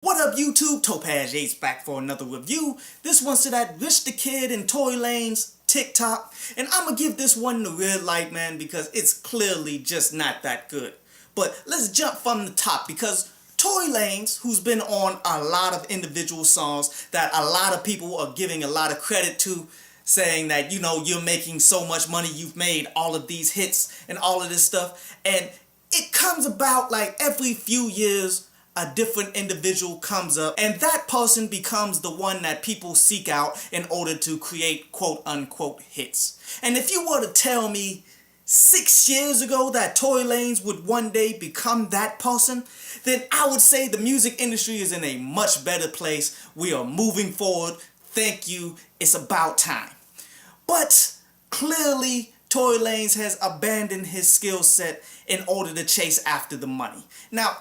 What up YouTube? Topaz Yates back for another review. This one's to that Rich the Kid and Tory Lanez TikTok. And I'ma give this one the red light, man, because it's clearly just not that good. But let's jump from the top because Tory Lanez, who's been on a lot of individual songs that a lot of people are giving a lot of credit to, saying that, you're making so much money, you've made all of these hits and all of this stuff. And it comes about like every few years, a different individual comes up and that person becomes the one that people seek out in order to create quote unquote hits. And if you were to tell me 6 years ago that Tory Lanez would one day become that person, then I would say the music industry is in a much better place. We are moving forward. Thank you. It's about time. But clearly Tory Lanez has abandoned his skill set in order to chase after the money. Now,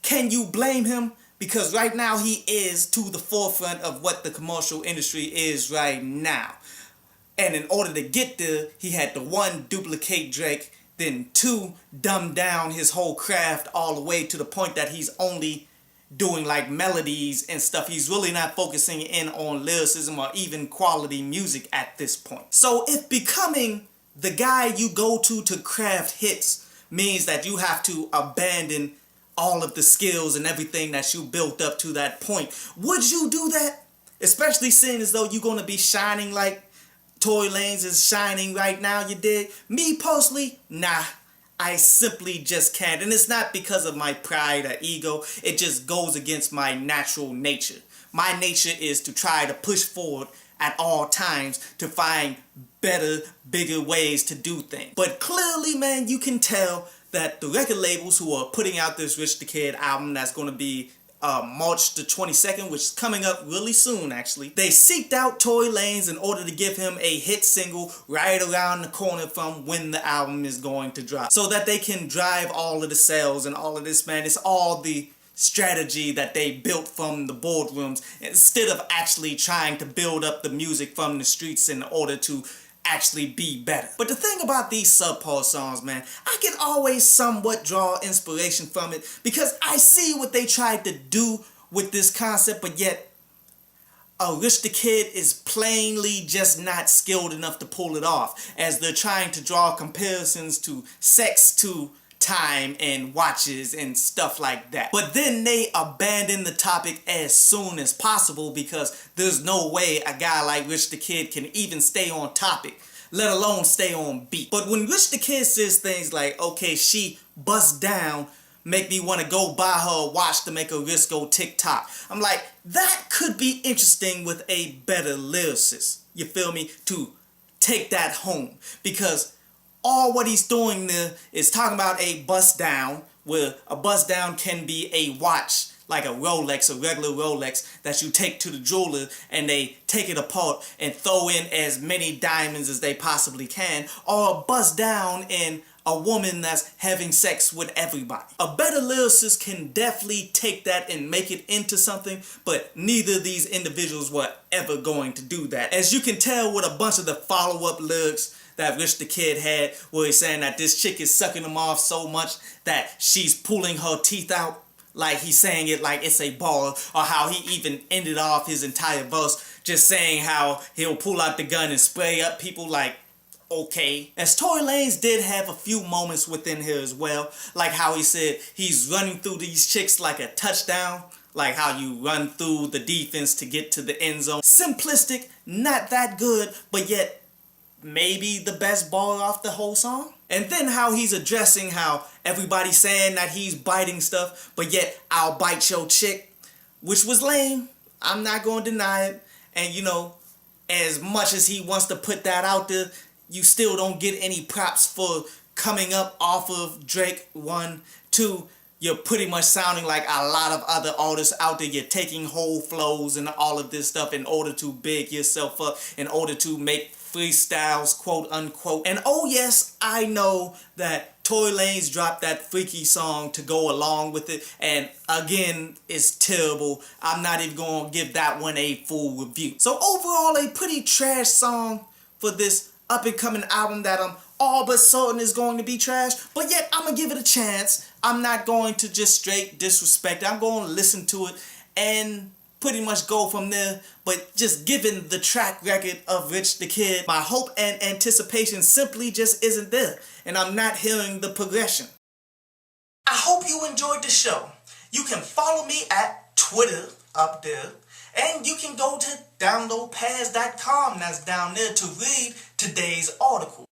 can you blame him? Because right now he is to the forefront of what the commercial industry is right now. And in order to get there, he had to 1, duplicate Drake, then 2, dumb down his whole craft all the way to the point that he's only doing like melodies and stuff. He's really not focusing in on lyricism or even quality music at this point. So if becoming the guy you go to craft hits means that you have to abandon all of the skills and everything that you built up to that point, would you do that? Especially seeing as though you're going to be shining like Tory Lanez is shining right now, you dig? Me personally, nah. I simply just can't. And it's not because of my pride or ego. It just goes against my natural nature. My nature is to try to push forward at all times to find better, bigger ways to do things. But clearly, man, you can tell that the record labels who are putting out this Rich the Kid album that's going to be March the 22nd, which is coming up really soon actually, they seeked out Tory Lanez in order to give him a hit single right around the corner from when the album is going to drop, so that they can drive all of the sales and all of this, man. It's all the strategy that they built from the boardrooms instead of actually trying to build up the music from the streets in order to actually be better. But the thing about these subpar songs, man, I can always somewhat draw inspiration from it because I see what they tried to do with this concept, but yet Rich the Kid is plainly just not skilled enough to pull it off, as they're trying to draw comparisons to sex, to time and watches and stuff like that. But then they abandon the topic as soon as possible because there's no way a guy like Rich the Kid can even stay on topic, let alone stay on beat. But when Rich the Kid says things like, okay, she bust down, make me want to go buy her a watch to make her wrist go tick-tock, I'm like, that could be interesting with a better lyricist, you feel me, to take that home. Because all what he's doing there is talking about a bust down, where a bust down can be a watch, like a Rolex, a regular Rolex, that you take to the jeweler and they take it apart and throw in as many diamonds as they possibly can, or a bust down in a woman that's having sex with everybody. A better lyricist can definitely take that and make it into something, but neither of these individuals were ever going to do that. As you can tell with a bunch of the follow-up lyrics that Rich the Kid had, where he's saying that this chick is sucking him off so much that she's pulling her teeth out, like he's saying it like it's a ball, or how he even ended off his entire verse just saying how he'll pull out the gun and spray up people, like, okay. As Tory Lanez did have a few moments within here as well, like how he said he's running through these chicks like a touchdown, like how you run through the defense to get to the end zone. Simplistic, not that good, but yet maybe the best bar off the whole song. And then how he's addressing how everybody's saying that he's biting stuff, but yet I'll bite your chick, which was lame. I'm not going to deny it. And as much as he wants to put that out there, you still don't get any props for coming up off of Drake. 1, 2, you're pretty much sounding like a lot of other artists out there. You're taking whole flows and all of this stuff in order to big yourself up, in order to make freestyles, quote unquote. And oh yes, I know that Tory Lanez dropped that freaky song to go along with it, and again, it's terrible. I'm not even going to give that one a full review. So overall, a pretty trash song for this up-and-coming album that I'm all but certain is going to be trash, but yet I'm going to give it a chance. I'm not going to just straight disrespect it. I'm going to listen to it and pretty much go from there. But just given the track record of Rich the Kid, my hope and anticipation simply just isn't there, and I'm not hearing the progression. I hope you enjoyed the show. You can follow me at Twitter up there, and you can go to downloadpass.com, that's down there, to read today's article.